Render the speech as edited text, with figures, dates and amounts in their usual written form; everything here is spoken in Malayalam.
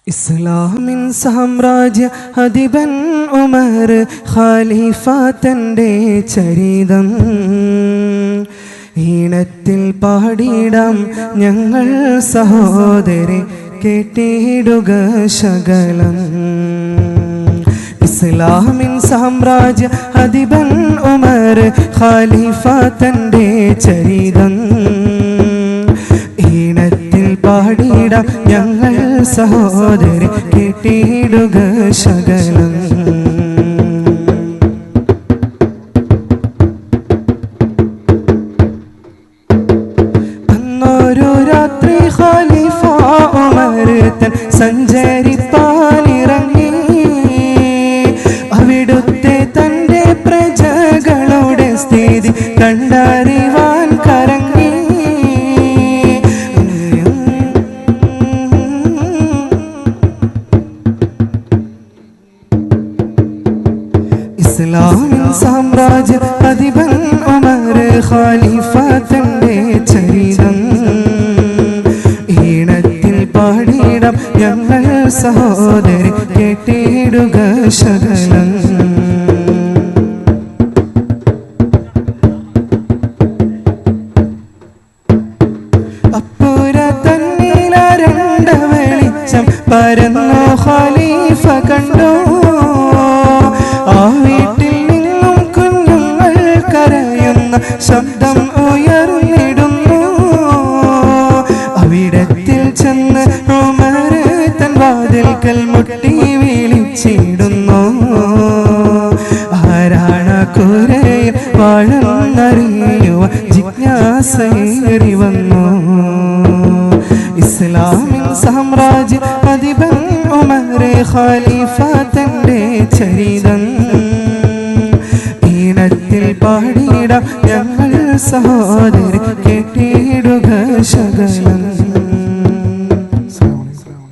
ഇസ്ലാമിൻ സാമ്രാജ്യ അധിപൻ ഉമർ ഖലീഫ തൻ്റെ ചരിതം ഈണത്തിൽ പാടിടാം ഞങ്ങൾ സഹോദരി കേട്ടിടുക ശകലം. ഇസ്ലാമിൻ സാമ്രാജ്യ അധിപൻ ഉമർ ഖലീഫ തൻ്റെ ചരിതം ഈണത്തിൽ പാടിടാം ഞങ്ങൾ സഹോദരി കേട്ടിടുക ശകലം. അന്നൊരു രാത്രി ഖലീഫ ഉമർ തൻ സഞ്ചരിപ്പാനിറങ്ങി അവിടുത്തെ തൻ്റെ പ്രജകളുടെ സ്ഥിതി കണ്ടറിവാൻ കറങ്ങി. ഇസ്ലാമിൻ സാമ്രാജ്യ അധിപൻ ഉമർ ഖലീഫ തൻ്റെ ചരിതം ഈണത്തിൽ പാടിടാം ഞങ്ങൾ സഹോദരി കേട്ടിടുക ശകലം. അപ്പുര തന്നിലരണ്ട വെളിച്ചം പരന്നു ഖലീഫ കണ്ടു. ആ വീട്ടിൽ നിന്നും കുഞ്ഞുങ്ങൾ കരയുന്ന ശബ്ദം ഉയർന്നിടുന്നു. അവിടത്തിൽ ചെന്ന് ഉമർ തൻ വാതിൽക്കൽ മുട്ടി വിളിച്ചിടുന്നു. ആരാണ് കുരയിൽ വാഴുന്നറിയുവ ജിജ്ഞാസയേറി വന്നു. ഇസ്ലാമിൻ സാമ്രാജ്യ അധിപൻ ഉമർ ഖലീഫ തൻ്റെ ചരിതം ഈണത്തിൽ പാടിടാം ഞങ്ങൾ സഹോദരി കേട്ടിടുക ശകലം.